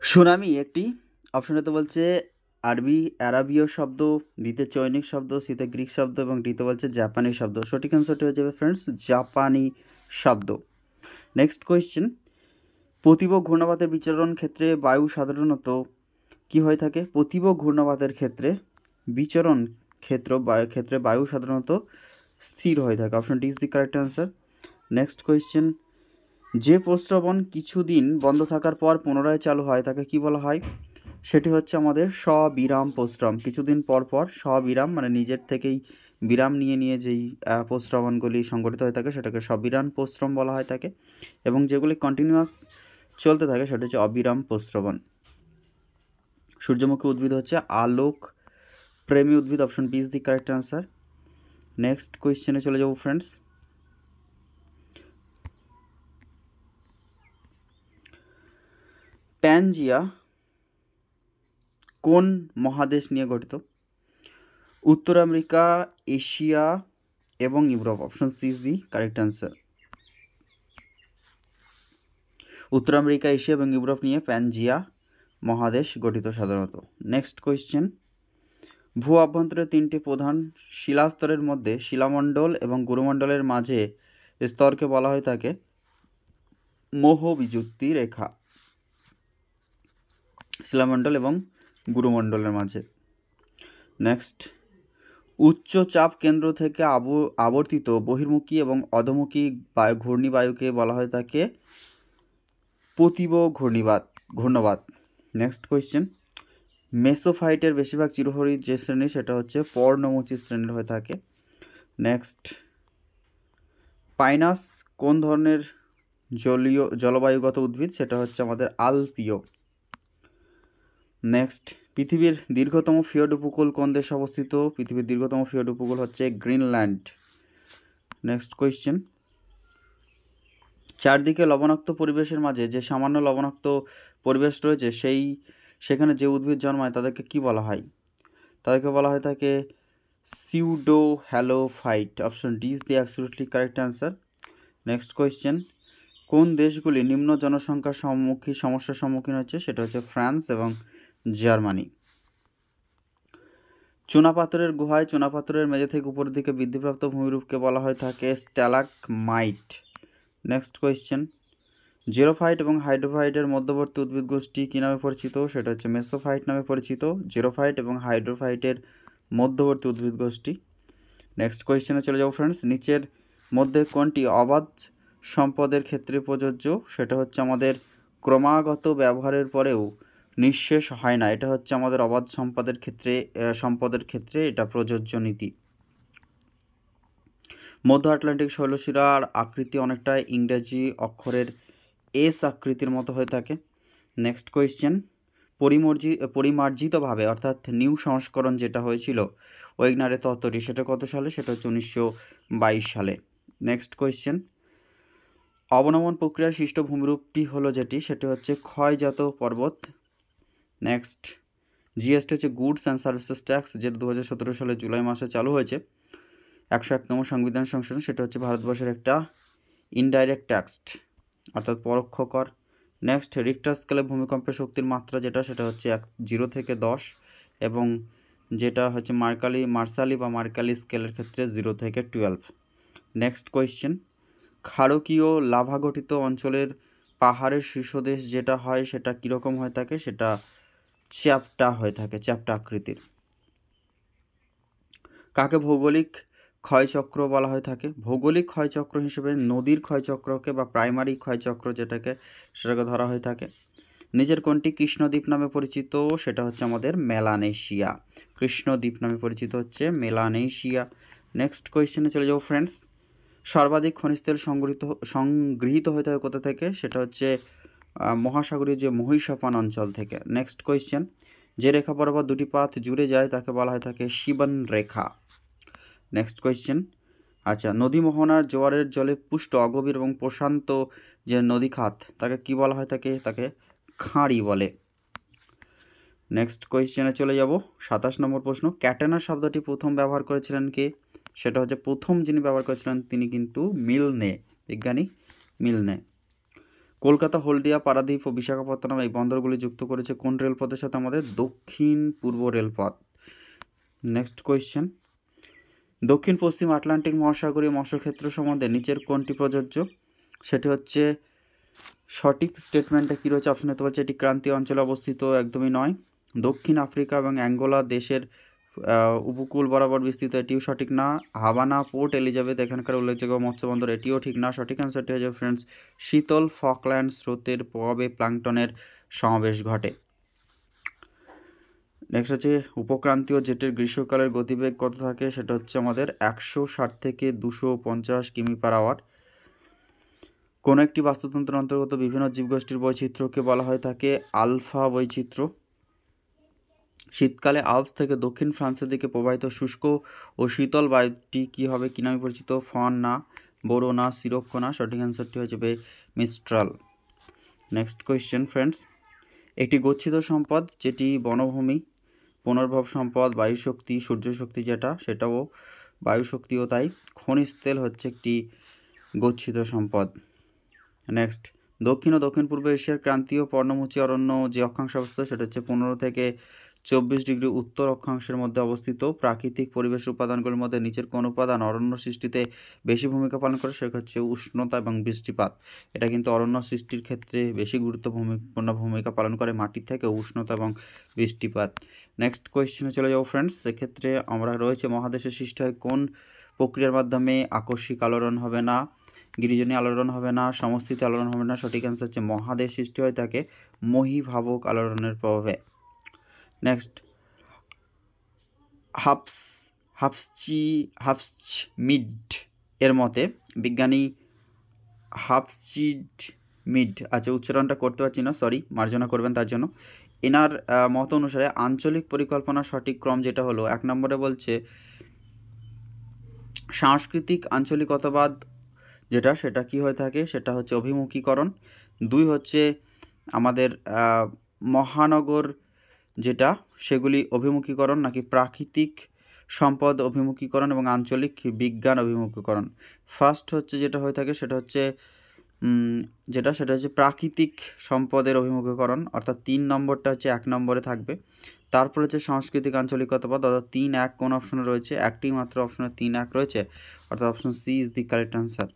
Tsunami একটি অপশনেতে বলছে আরবি আরাবীয় শব্দ, বিতে চৈনিক শব্দ, সিতে গ্রিক শব্দ এবং ডিতে বলছে জাপানি শব্দ। সঠিক অ্যান্সারটি হয়ে যাবে ফ্রেন্ডস জাপানি শব্দ। নেক্সট কোয়েশ্চেন, প্রতিবক ঘূর্ণাবাতের বিচরণ ক্ষেত্রে বায়ু সাধারণত কি হয়ে থাকে? প্রতিবক ঘূর্ণাবাতের ক্ষেত্রে বিচরণ ক্ষেত্রে বায়ু সাধারণত স্থির হয়ে থাকে। Option D is the correct answer. Next question, যে প্রস্রবণ কিছুদিন বন্ধ থাকার পর পুনরায় চালু হয় তাকে কি বলা হয়? সেটি হচ্ছে আমাদের স্ববিরাম প্রস্রবণ। কিছুদিন পর পর স্ববিরাম মানে নিজের থেকেই বিরাম নিয়ে নিয়ে যেই প্রস্রবণগুলি সংগঠিত হয়ে থাকে সেটাকে স্ববিরাম প্রস্রবণ বলা হয় থাকে, এবং যেগুলি কন্টিনিউয়াস চলতে থাকে সেটা হচ্ছে অবিরাম প্রস্রবণ। সূর্যমুখী উদ্ভিদ হচ্ছে আলোক প্রেমী উদ্ভিদ। Option B is the correct answer. Next কোয়েশ্চেনে চলে যাবো ফ্রেন্ডস। প্যানজিয়া কোন মহাদেশ নিয়ে গঠিত? উত্তর আমেরিকা, এশিয়া এবং Europe. Option C is the correct answer. উত্তর আমেরিকা, এশিয়া এবং ইউরোপ নিয়ে প্যানজিয়া মহাদেশ গঠিত সাধারণত। নেক্সট কোয়েশ্চেন, ভূ অভ্যন্তরের তিনটি প্রধান শিলাস্তরের মধ্যে শিলামণ্ডল এবং গুরুমণ্ডলের মাঝে স্তরকে বলা হয়ে থাকে মোহ বিযুক্তি রেখা। শিলামণ্ডল এবং গুরুমণ্ডলের মাঝে। নেক্সট, উচ্চ চাপ কেন্দ্র থেকে আবর্তিত বহির্মুখী এবং অধোমুখী ঘূর্ণিবায়ুকে বলা হয়ে থাকে প্রতিবক ঘূর্ণবাত। নেক্সট কোয়েশ্চেন, মেসোফাইটের বেশিরভাগ চিরহরিৎ যে শ্রেণী সেটা হচ্ছে পর্ণমোচী শ্রেণীর হয়ে থাকে। নেক্সট, পাইনাস কোন ধরনের জলবায়ুগত উদ্ভিদ? সেটা হচ্ছে আমাদের আলপীয়। নেক্সট, পৃথিবীর দীর্ঘতম ফিয়র্ড উপকূল কোন দেশে অবস্থিত? পৃথিবীর দীর্ঘতম ফিয়র্ড উপকূল হচ্ছে গ্রিনল্যান্ড। নেক্সট কোয়েশ্চেন, চারদিকে লবণাক্ত পরিবেশের মাঝে যে সামান্য লবণাক্ত পরিবেশ রয়েছে সেখানে যে উদ্ভিদ জন্মায় তাদেরকে কি বলা হয়? তাদেরকে বলা হয় থাকে pseudo halophyte. Option D is the absolutely correct answer. Next question, কোন দেশগুলি নিম্ন জনসংখ্যার সমস্যার সম্মুখীন হচ্ছে? সেটা হচ্ছে ফ্রান্স এবং জার্মানি। চুনাপাথরের গুহায় চুনাপাথরের মেঝে থেকে উপরের দিকে বৃদ্ধিপ্রাপ্ত ভূমিরূপকে বলা হয় থাকে স্ট্যালাগমাইট। নেক্সট কোয়েশ্চেন, জেরোফাইট এবং হাইড্রোফাইটের মধ্যবর্তী উদ্ভিদ গোষ্ঠী কী নামে পরিচিত? সেটা হচ্ছে মেসোফাইট নামে পরিচিত। জেরোফাইট এবং হাইড্রোফাইটের মধ্যবর্তী উদ্ভিদ গোষ্ঠী। নেক্সট কোয়েশ্চেনে চলে যাবো ফ্রেন্ডস। নিচের মধ্যে কোনটি অবাধ সম্পদের ক্ষেত্রে প্রযোজ্য? সেটা হচ্ছে আমাদের ক্রমাগত ব্যবহারের পরেও নিঃশেষ হয় না, এটা হচ্ছে আমাদের অবাধ সম্পদের ক্ষেত্রে এটা প্রযোজ্য নীতি। মধ্য আটলান্টিক শৈলশিরার আকৃতি অনেকটা ইংরেজি অক্ষরের এস আকৃতির মতো হয়ে থাকে। নেক্সট কোয়েশ্চেন, পরিমার্জিতভাবে অর্থাৎ নিউ সংস্করণ যেটা হয়েছিল ওয়েগনারের তত্ত্বটি সেটা কত সালে? সেটা হচ্ছে 1922 সালে। নেক্সট কোয়েশ্চেন, অবনমন প্রক্রিয়ার সৃষ্ট ভূমিরূপটি হলো সেটি হচ্ছে ক্ষয়জাত পর্বত। নেক্সট, জিএসটি হচ্ছে গুডস অ্যান্ড সার্ভিসেস ট্যাক্স, যেটা 2017 সালে জুলাই মাসে চালু হয়েছে। 101তম সংবিধান সংশোধন, সেটা হচ্ছে ভারতবর্ষের একটা ইনডাইরেক্ট ট্যাক্স অর্থাৎ পরোক্ষ কর। নেক্সট, রিক্টার স্কেলে ভূমিকম্পের শক্তির মাত্রা সেটা হচ্ছে 0 থেকে 10, এবং যেটা হচ্ছে মার্শালি স্কেলের ক্ষেত্রে 0 থেকে 12। নেক্সট কোয়েশ্চেন, ক্ষারকীয় লাভা গঠিত অঞ্চলের পাহাড়ের শীর্ষদেশ যেটা হয় সেটা কীরকম হয়ে থাকে? সেটা চ্যাপ্টা হয়ে থাকে, চ্যাপ্টা আকৃতির। কাকে ভৌগোলিক ক্ষয়চক্র বলা হয়ে থাকে? ভৌগোলিক ক্ষয়চক্র হিসেবে নদীর ক্ষয়চক্রকে বা প্রাইমারি ক্ষয়চক্র সেটাকে ধরা হয়ে থাকে। নিচের কোনটি কৃষ্ণদ্বীপ নামে পরিচিত? সেটা হচ্ছে আমাদের মেলানেশিয়া। কৃষ্ণদ্বীপ নামে পরিচিত হচ্ছে মেলানেশিয়া। নেক্সট কোয়েশ্চেনে চলে যাবো ফ্রেন্ডস। সর্বাধিক খনিজ তেল সংগৃহীত হয়ে থাকে কোথা থেকে? সেটা হচ্ছে মহাসাগরীয় যে মহিষাপান অঞ্চল থেকে। নেক্সট কোয়েশ্চেন, যে রেখা বরাবর দুটি পাত জুড়ে যায় তাকে বলা হয় থাকে শিবন রেখা। নেক্সট কোয়েশ্চেন, আচ্ছা, নদী মোহনার জোয়ারের জলে পুষ্ট অগভীর এবং প্রশান্ত যে নদী খাত তাকে কি বলা হয় থাকে? তাকে খাঁড়ি বলে। নেক্সট কোয়েশ্চেনে চলে যাব। 27 নম্বর প্রশ্ন, ক্যাটেনা শব্দটি প্রথম ব্যবহার করেছিলেন কে? সেটা হচ্ছে প্রথম যিনি ব্যবহার করেছিলেন তিনি কিন্তু মিলনে, বিজ্ঞানী মিলনে। কলকাতা, হলদিয়া, পারাদ্বীপ ও বিশাখাপত্তনম এই বন্দরগুলি যুক্ত করেছে কোন রেলপথের সাথে? আমাদের দক্ষিণ পূর্ব রেলপথ। নেক্সট কোয়েশ্চেন, দক্ষিণ পশ্চিম আটলান্টিক মহাসাগরীয় মৎস্যক্ষেত্র সম্বন্ধে নিচের কোনটি প্রযোজ্য? সেটি হচ্ছে সঠিক স্টেটমেন্টে কী রয়েছে? অপশন হতে বলছে এটি ক্রান্তীয় অঞ্চলে অবস্থিত, একদমই নয়। দক্ষিণ আফ্রিকা এবং অ্যাঙ্গোলা দেশের উপকূল বরাবর বিস্তৃত, এটিও সঠিক না। হাভানা, পোর্ট এলিজাবেথ এখানকার উল্লেখযোগ্য মৎস্যবন্দর, এটিও ঠিক না। সঠিক অ্যান্সারটি হয়ে যাবে ফ্রেন্ডস শীতল ফকল্যান্ড স্রোতের প্রভাবে প্লাঙ্কটনের সমাবেশ ঘটে। নেক্সট হচ্ছে উপক্রান্তীয় জেটের গ্রীষ্মকালের গতিবেগ কত থাকে? সেটা হচ্ছে আমাদের 160 থেকে 250 কিমি/আওয়ার। কোনো একটি বাস্তুতন্ত্রের অন্তর্গত বিভিন্ন জীবগোষ্ঠীর বৈচিত্র্যকে বলা হয়ে থাকে আলফা বৈচিত্র্য। শীতকালে আল্পস থেকে দক্ষিণ ফ্রান্সের দিকে প্রবাহিত শুষ্ক ও শীতল বায়ুটি কী হবে, কী নামে পরিচিত? ফন না, বোরো না, সিরক্ষ না। সঠিক অ্যান্সারটি হয়ে যাবে মিস্ট্রাল। নেক্সট কোয়েশ্চেন ফ্রেন্ডস, একটি গচ্ছিত সম্পদ যেটি বনভূমি, পুনর্ভব সম্পদ, বায়ুশক্তি, সূর্যশক্তি যেটা সেটাও, বায়ুশক্তিও তাই। খনিজ তেল হচ্ছে একটি গচ্ছিত সম্পদ। নেক্সট, দক্ষিণ ও দক্ষিণ পূর্ব এশিয়ার ক্রান্তীয় পর্ণমোচী অরণ্য যে অক্ষাংশে অবস্থিত সেটা হচ্ছে 15 থেকে 24 ডিগ্রি উত্তর অক্ষাংশের মধ্যে অবস্থিত। প্রাকৃতিক পরিবেশ উপাদানগুলির মধ্যে নিচের কোন উপাদান অরণ্য সৃষ্টিতে বেশি ভূমিকা পালন করে? সেটা হচ্ছে উষ্ণতা এবং বৃষ্টিপাত। এটা কিন্তু অরণ্য সৃষ্টির ক্ষেত্রে বেশি গুরুত্বপূর্ণ ভূমিকা পালন করে, মাটির থেকে উষ্ণতা এবং বৃষ্টিপাত। নেক্সট কোয়েশ্চেনে চলে যাবো ফ্রেন্ডস। সেক্ষেত্রে আমরা রয়েছে মহাদেশের সৃষ্টি হয় কোন প্রক্রিয়ার মাধ্যমে? আকস্মিক আলোড়ন হবে না, গিরিজনী আলোড়ন হবে না, সমস্থিতি আলোড়ন হবে না। সঠিক অ্যান্সার হচ্ছে মহাদেশ সৃষ্টি হয়ে থাকে মহীভাবক আলোড়নের প্রভাবে। নেক্সট, হাফস্চিমিড এর মতে বিজ্ঞানী হাফস্চিমিড, আচ্ছা উচ্চারণটা করতে পারছি না, সরি, মার্জনা করবেন তার জন্য। এনার মত অনুসারে আঞ্চলিক পরিকল্পনার সঠিক ক্রম যেটা হলো, 1 নম্বরে বলছে সাংস্কৃতিক আঞ্চলিকতাবাদ যেটা, সেটা কি হয়ে থাকে? সেটা হচ্ছে অভিমুখীকরণ। 2 হচ্ছে আমাদের মহানগর যেটা, সেগুলি অভিমুখীকরণ নাকি প্রাকৃতিক সম্পদ অভিমুখীকরণ এবং আঞ্চলিক বিজ্ঞান অভিমুখীকরণ। ফার্স্ট হচ্ছে যেটা হয়ে থাকে সেটা হচ্ছে সেটা হচ্ছে প্রাকৃতিক সম্পদের অভিমুখীকরণ, অর্থাৎ 3 নম্বরটা হচ্ছে 1 নম্বরে থাকবে। তারপর হচ্ছে সাংস্কৃতিক আঞ্চলিকতাবাদ, অর্থাৎ 3-1 কোন অপশনে রয়েছে? একটি মাত্র অপশনে 3-1 রয়েছে, অর্থাৎ option C is the correct answer.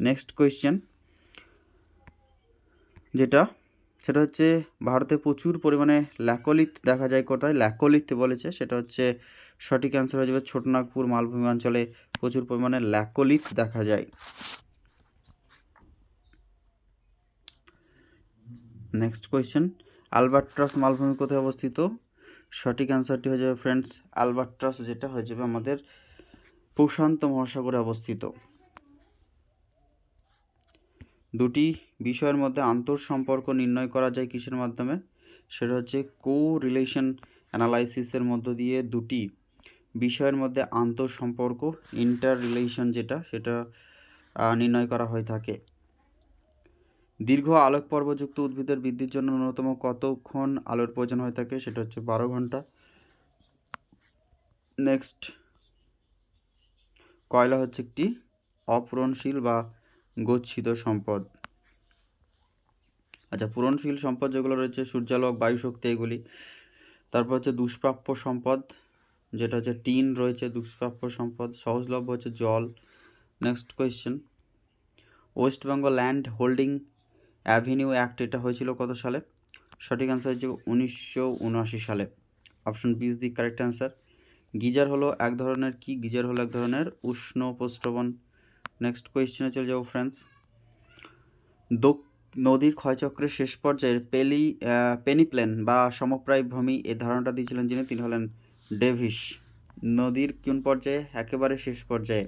Next question যেটা, সেটা হচ্ছে ভারতে প্রচুর পরিমাণে ল্যাকোলিথ দেখা যায়। কোথায় ল্যাকোলিথ বলেছে? সেটা হচ্ছে সঠিক অ্যান্সার হয়ে যাবে ছোটনাগপুর মালভূমি অঞ্চলে প্রচুর পরিমাণে ল্যাকোলিথ দেখা যায়। নেক্সট কোয়েশ্চেন, আলবাট্রাস মালভূমি কোথায় অবস্থিত? সঠিক অ্যান্সারটি হয়ে যাবে ফ্রেন্ডস আলবাট্রাস যেটা হয়ে যাবে আমাদের প্রশান্ত মহাসাগরে অবস্থিত। দুটি বিষয়ের মধ্যে আন্তঃসম্পর্ক নির্ণয় করা যায় কিসের মাধ্যমে? সেটা হচ্ছে কো-রিলেশন অ্যানালাইসিসের মধ্য দিয়ে দুটি বিষয়ের মধ্যে আন্তঃসম্পর্ক, ইন্টার রিলেশন যেটা, সেটা নির্ণয় করা হয়ে থাকে। দীর্ঘ আলোক পর্বযুক্ত উদ্ভিদের বৃদ্ধির জন্য ন্যূনতম কতক্ষণ আলোর প্রয়োজন হয়ে থাকে? সেটা হচ্ছে 12 ঘন্টা। নেক্সট, কয়লা হচ্ছে একটি অপূরণশীল বা গচ্ছিত সম্পদ। আচ্ছা, পূরণশীল সম্পদ যেগুলো রয়েছে সূর্যালোক, বায়ুশক্তি এগুলি। তারপর হচ্ছে দুষ্প্রাপ্য সম্পদ যেটা হচ্ছে টিন রয়েছে, দুষ্প্রাপ্য সম্পদ। সহজলভ্য হচ্ছে জল। Next question, West Bengal land holding avenue act এটা হয়েছিল কত সালে? সঠিক অ্যান্সার হচ্ছে 1979 সালে। Option B is the correct answer. Geyser হলো এক ধরনের কি? গিজার হলো এক ধরনের উষ্ণ প্রস্রবণ। নেক্সট কোয়েশ্চেনে চলে যাবো ফ্রেন্ডস। নদীর ক্ষয়চক্রের শেষ পর্যায়ের পেনিপ্লেন বা সমপ্রায় ভূমি এই ধারণাটা দিয়েছিলেন যিনি, তিনি হলেন ডেভিস। নদীর কোন পর্যায়ে? একেবারে শেষ পর্যায়ে।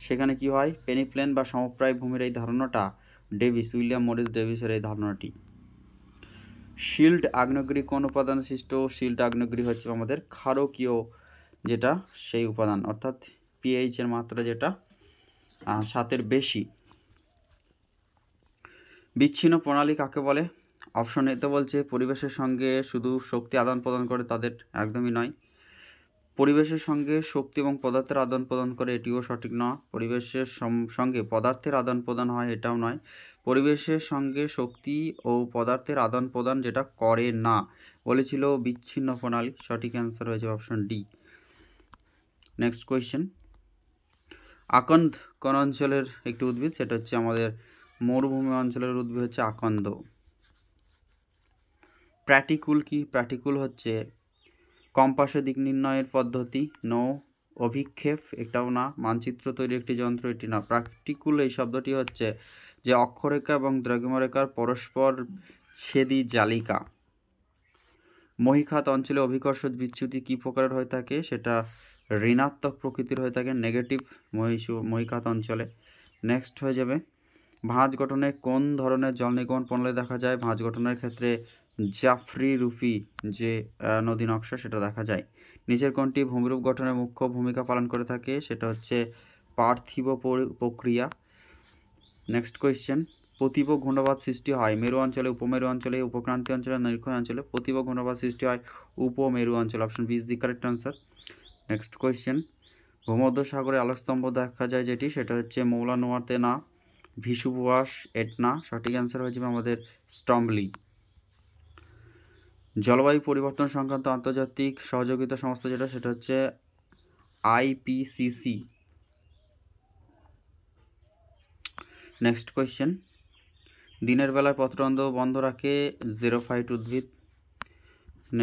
সেখানে কি হয়? পেনিপ্লেন বা সমপ্রায় ভূমির এই ধারণাটা ডেভিস, উইলিয়াম মরিস ডেভিসের এই ধারণাটি। শিল্ড আগ্নেয়গিরি কোন উপাদান সৃষ্ট? শিল্ড আগ্নেয়গিরি হচ্ছে আমাদের ক্ষারকীয় যেটা, সেই উপাদান, অর্থাৎ পিএইচ এর মাত্রা যেটা 7-এর বেশি। বিচ্ছিন্ন প্রণালী কাকে বলে? অপশন এতে বলছে পরিবেশের সঙ্গে শুধু শক্তি আদান প্রদান করে তাদের, একদমই নয়। পরিবেশের সঙ্গে শক্তি এবং পদার্থের আদান প্রদান করে, এটিও সঠিক নয়। পরিবেশের সঙ্গে পদার্থের আদান প্রদান হয়, এটাও নয়। পরিবেশের সঙ্গে শক্তি ও পদার্থের আদান প্রদান যেটা করে না বলেছিল বিচ্ছিন্ন প্রণালী, সঠিক অ্যান্সার হয়েছে অপশন ডি। নেক্সট কোয়েশ্চেন, আকন্দ কোন অঞ্চলের একটি উদ্ভিদ? সেটা হচ্ছে আমাদের মরুভূমি অঞ্চলের উদ্ভিদ হচ্ছে আকন্দ। প্র্যাটিকুল কি? প্র্যাটিকুল হচ্ছে কম্পাসে দিক নির্ণয়ের পদ্ধতি, নো। অভিক্ষেপ, এটাও না। মানচিত্র তৈরির একটি যন্ত্র, এটি না। প্র্যাটিকুল এই শব্দটি হচ্ছে যে অক্ষরেখা এবং দ্রাঘিমারেখার পরস্পর ছেদি জালিকা। মহীখাত অঞ্চলে অভিকর্ষ বিচ্যুতি কী প্রকারের হয়ে থাকে? সেটা ঋণাত্মক প্রকৃতির হয়ে থাকে, নেগেটিভ মহীখাত অঞ্চলে। নেক্সট হয়ে যাবে, ভাঁজ গঠনে কোন ধরনের জল নির্গমন প্রণালী দেখা যায়? ভাঁজ গঠনের ক্ষেত্রে জাফরি রুফি যে নদী নকশা সেটা দেখা যায়। নিচের কোনটি ভূমিরূপ গঠনে মুখ্য ভূমিকা পালন করে থাকে? সেটা হচ্ছে পার্থিব প্রক্রিয়া। নেক্সট কোয়েশ্চেন, প্রতিভ ঘূর্ণবাদ সৃষ্টি হয় মেরু অঞ্চলে, উপমেরু অঞ্চলে, উপক্রান্তীয় অঞ্চলে, নিরক্ষীয় অঞ্চলে? প্রতিভ ঘূর্ণবাদ সৃষ্টি হয় উপমেরু অঞ্চলে, option B is the correct answer. Next question, ভূমধ্যসাগরে আলোকস্তম্ভ দেখা যায় যেটি, সেটা হচ্ছে মৌলানোয়াতে না, ভিসুবুয়াস, এটনা, সঠিক অ্যান্সার হয়ে যাবে আমাদের স্টম্বলি। জলবায়ু পরিবর্তন সংক্রান্ত আন্তর্জাতিক সহযোগিতা সংস্থা যেটা, সেটা হচ্ছে আইপিসিসি। নেক্সট কোয়েশ্চেন, দিনের বেলায় পত্ররন্ধ্র বন্ধ রাখে জেরোফাইট উদ্ভিদ।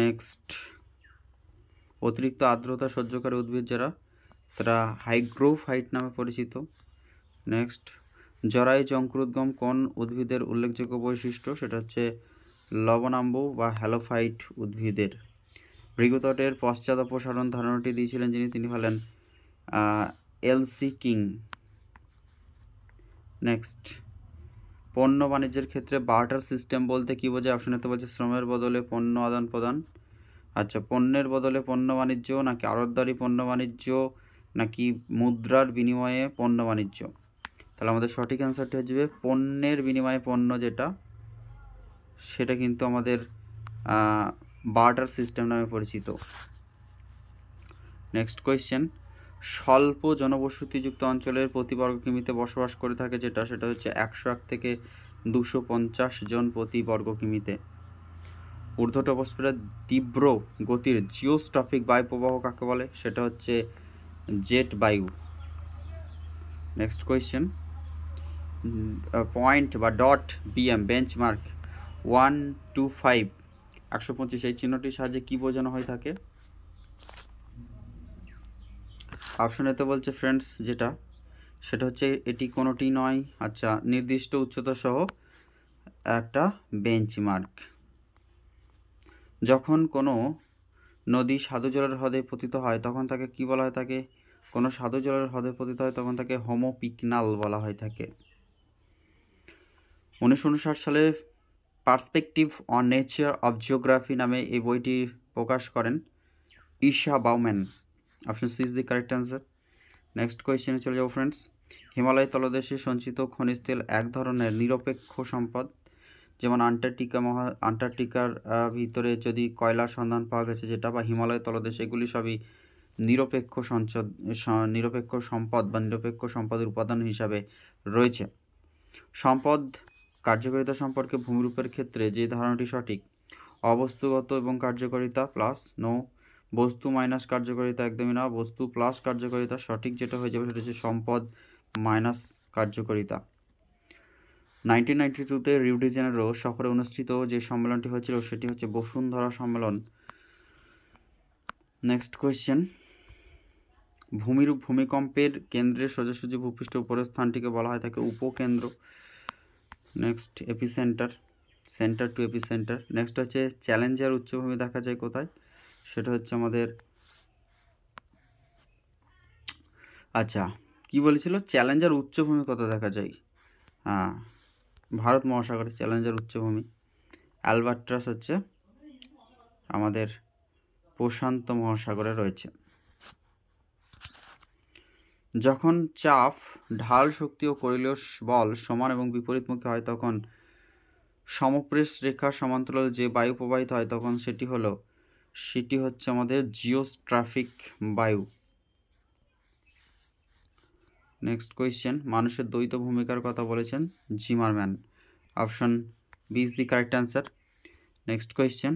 নেক্সট, অতিরিক্ত আর্দ্রতা সহ্যকারী উদ্ভিদ যারা, তারা হাইগ্রোফাইট নামে পরিচিত। নেক্সট, জরায়ু যঙ্কুরোদ্গম কোন উদ্ভিদের উল্লেখযোগ্য বৈশিষ্ট্য? সেটা হচ্ছে লবণাম্বু বা হ্যালোফাইট উদ্ভিদের। ভৃগুতটের পশ্চাৎ অপসারণ ধারণাটি দিয়েছিলেন যিনি, তিনি হলেন এলসি কিং। নেক্সট, পণ্য বাণিজ্যের ক্ষেত্রে বার্টার সিস্টেম বলতে কী বোঝায়? অপশনেতে বলছে শ্রমের বদলে পণ্য আদান প্রদান। আচ্ছা, পণ্যের বদলে পণ্য বাণিজ্য, নাকি আড়তদারি পণ্য বাণিজ্য, নাকি মুদ্রার বিনিময়ে পণ্য বাণিজ্য? তাহলে আমাদের সঠিক অ্যান্সারটি হয়ে যাবে পণ্যের বিনিময়ে পণ্য, যেটা সেটা কিন্তু আমাদের বার্টার সিস্টেম নামে পরিচিত। নেক্সট কোয়েশ্চেন, স্বল্প জনবসতিযুক্ত অঞ্চলের প্রতি বর্গ কিমিতে বসবাস করে থাকে যেটা, সেটা হচ্ছে 101 থেকে 250 জন প্রতি বর্গ কিমিতে। ঊর্ধ্ব ট্রপোস্ফিয়ারের তীব্র গতির জিওস্ট্রফিক বায়ু প্রবাহ কাকে বলে? সেটা হচ্ছে জেট বায়ু। নেক্সট কোয়েশ্চেন, পয়েন্ট বা ডট বিএম বেঞ্চমার্ক 125 125 এই চিহ্নটির সাহায্যে কী বোঝানো হয়ে থাকে? অপশন এতে বলছে ফ্রেন্ডস যেটা, সেটা হচ্ছে এটি কোনোটি নয়। আচ্ছা, নির্দিষ্ট উচ্চতা সহ একটা বেঞ্চমার্ক। যখন কোনো নদী স্বাদু জলের হ্রদে পতিত হয় তখন তাকে কী বলা হয় থাকে? কোনো স্বাদু জলের হ্রদে পতিত হয় তখন তাকে হোমোপিকনাল বলা হয় থাকে। 1959 সালে perspective on nature of geography নামে এই বইটি প্রকাশ করেন Isaiah Bowman. Option C is the correct answer. Next কোয়েশ্চেনে চলে যাবো ফ্রেন্ডস, হিমালয় তলদেশে সঞ্চিত খনিজ তেল এক ধরনের নিরপেক্ষ সম্পদ, যেমন আন্টার্কটিকার ভিতরে যদি কয়লার সন্ধান পাওয়া গেছে যেটা, বা হিমালয় তলদেশে, এগুলি সবই নিরপেক্ষ সম্পদ বা নিরপেক্ষ সম্পদের উপাদান হিসাবে রয়েছে। সম্পদ কার্যকারিতা সম্পর্কে ভূমিরূপের ক্ষেত্রে যে ধারণাটি সঠিক, অবস্তুগত এবং কার্যকারিতা প্লাস, নো। বস্তু মাইনাস কার্যকারিতা, একদমই না। বস্তু প্লাস কার্যকারিতা, সঠিক যেটা হয়ে যাবে সেটা হচ্ছে সম্পদ মাইনাস কার্যকারিতা। 1992-তে রিও ডি জেনেরো শহরে অনুষ্ঠিত যে সম্মেলনটি হয়েছিল সেটি হচ্ছে বসুন্ধরা সম্মেলন। নেক্সট কোয়েশ্চেন, ভূমিকম্পের কেন্দ্রের সোজাসুজি ভূপৃষ্ঠের উপরের স্থানটিকে বলা হয় থাকে উপকেন্দ্র। Next, epicentre, centre to epicentre. Next হচ্ছে চ্যালেঞ্জার উচ্চভূমি দেখা যায় কোথায়? সেটা হচ্ছে আমাদের, আচ্ছা কি বলেছিল, চ্যালেঞ্জার উচ্চভূমি কোথায় দেখা যায়? হ্যাঁ, ভারত মহাসাগরে চ্যালেঞ্জার উচ্চভূমি। অ্যালবাট্রাস হচ্ছে আমাদের প্রশান্ত মহাসাগরে রয়েছে। যখন চাপ, ঢাল শক্তি ও কোরিলীয় বল সমান এবং বিপরীতমুখী হয় তখন সমপ্রেষ রেখার সমান্তরাল যে বায়ু প্রবাহিত হয় তখন সেটি হলো সেটি হচ্ছে আমাদের জিওস্ট্রাফিক বায়ু। নেক্সট কোয়েশ্চেন, মানুষের দ্বৈত ভূমিকার কথা বলেছেন Zimmermann. Option B is the correct answer. Next question,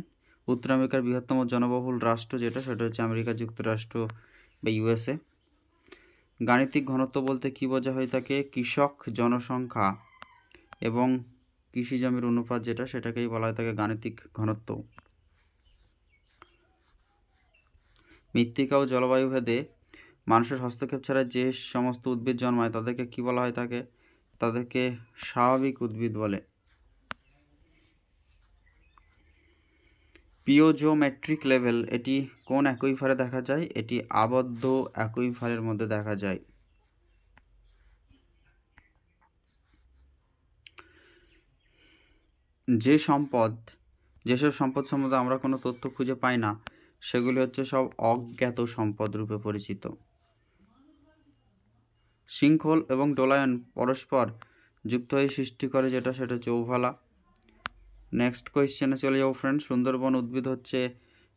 উত্তর আমেরিকার বৃহত্তম জনবহুল রাষ্ট্র যেটা, সেটা হচ্ছে আমেরিকা যুক্তরাষ্ট্র বা ইউএসএ। গাণিতিক ঘনত্ব বলতে কী বোঝা হয়ে থাকে? কৃষক জনসংখ্যা এবং কৃষি জমির অনুপাত যেটা, সেটাকেই বলা হয়ে থাকে গাণিতিক ঘনত্ব। মৃত্তিকা ও জলবায়ু ভেদে মানুষের হস্তক্ষেপ ছাড়া যে সমস্ত উদ্ভিদ জন্মায় তাদেরকে কী বলা হয়ে থাকে? তাদেরকে স্বাভাবিক উদ্ভিদ বলে। পিওজোমেট্রিক লেভেল এটি কোন অ্যাকুইফারে দেখা যায়? এটি আবদ্ধ অ্যাকুইফারের মধ্যে দেখা যায়। যেসব সম্পদ সম্বন্ধে আমরা কোনো তথ্য খুঁজে পাই না সেগুলি হচ্ছে সব অজ্ঞাত সম্পদ রূপে পরিচিত। শৃঙ্খল এবং ডোলায়ন পরস্পর যুক্ত হয়ে সৃষ্টি করে যেটা, সেটা হচ্ছে ওভালা। নেক্সট কোয়েশ্চেনে চলে যাবো ফ্রেন্ড। সুন্দরবন উদ্ভিদ হচ্ছে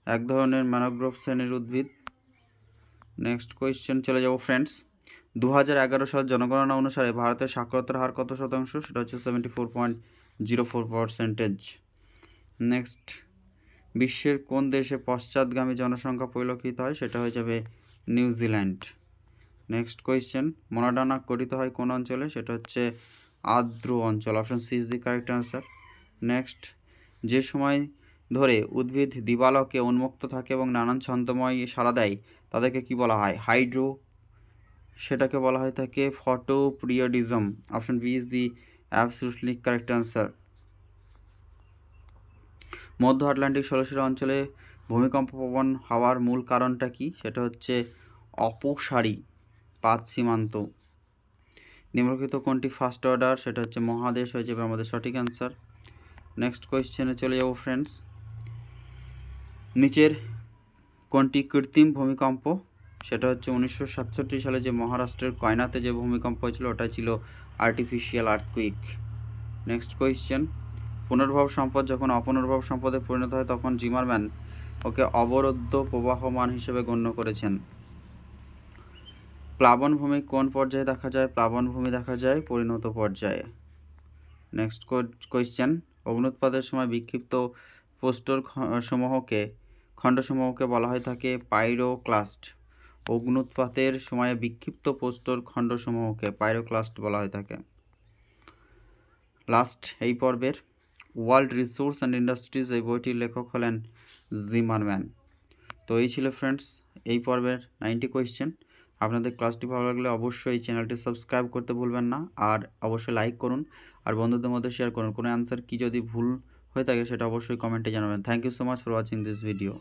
এক ধরনের ম্যানগ্রোভ শ্রেণীর উদ্ভিদ। নেক্সট কোয়েশ্চেন চলে যাবো ফ্রেন্ডস। 2011 সাল জনগণনা অনুসারে ভারতের সাক্ষরতার হার কত শতাংশ? সেটা হচ্ছে 74.04%। নেক্সট, বিশ্বের কোন দেশে পশ্চাৎগামী জনসংখ্যা পরিলক্ষিত হয়? সেটা হয়ে যাবে নিউজিল্যান্ড। নেক্সট কোয়েশ্চেন, মোনাডানা গঠিত হয় কোন অঞ্চলে? সেটা হচ্ছে আর্দ্র অঞ্চল। Option C is the correct answer. Next, যে সময় ধরে উদ্ভিদ দিবালোকে উন্মুক্ত থাকে এবং নানান ছন্দময় সাড়া দেয় তাদেরকে কি বলা হয়? হাইড্রো, সেটাকে বলা হয়ে থাকে photoperiodism. Option B is the absolutely correct answer. মধ্য আটলান্টিক স্থলশিরা অঞ্চলে ভূমিকম্পপ্রবণ হওয়ার মূল কারণটা কি? সেটা হচ্ছে অপসারী পাত সীমান্ত। নিম্নলিখিত কোনটি ফার্স্ট অর্ডার? সেটা হচ্ছে মহাদেশ হয়ে যাবে আমাদের সঠিক অ্যান্সার। নেক্সট কোয়েশ্চেনে চলে যাব ফ্রেন্ডস। নিচের কোনটি কৃত্রিম ভূমিকম্প? সেটা হচ্ছে 1967 সালে যে মহারাষ্ট্রের কয়নাতে যে ভূমিকম্প হয়েছিল ওটা ছিল আর্টিফিশিয়াল আর্থকুইক। নেক্সট কোয়েশ্চেন, পুনর্ভব সম্পদ যখন অপুনর্ভব সম্পদে পরিণত হয় তখন জিমারম্যান ওকে অবরুদ্ধ প্রবাহমান হিসেবে গণ্য করেছেন। প্লাবনভূমি কোন পর্যায়ে দেখা যায়? প্লাবনভূমি দেখা যায় পরিণত পর্যায়ে। নেক্সট কোয়েশ্চেন, অগ্নুৎপাতের সময় বিক্ষিপ্ত প্রস্তর খণ্ডসমূহকে বলা হয়ে থাকে পাইরোক্লাস্ট। অগ্নুৎপাতের সময়ে বিক্ষিপ্ত প্রস্তর খণ্ডসমূহকে পাইরোক্লাস্ট বলা হয়ে থাকে। লাস্ট এই পর্বের ওয়ার্ল্ড রিসোর্স অ্যান্ড ইন্ডাস্ট্রিজ এই বইটির লেখক হলেন জিমারম্যান। তো এই ছিল ফ্রেন্ডস এই পর্বের 90 কোয়েশ্চেন। আপনাদের ক্লাসটি ভালো লাগলে অবশ্যই চ্যানেলটি সাবস্ক্রাইব করতে ভুলবেন না, আর অবশ্যই লাইক করুন আর বন্ধুদের মধ্যে শেয়ার করুন। কোনো অ্যান্সার কি যদি ভুল হয়ে থাকে সেটা অবশ্যই কমেন্টে জানাবেন। Thank you so much for watching this video.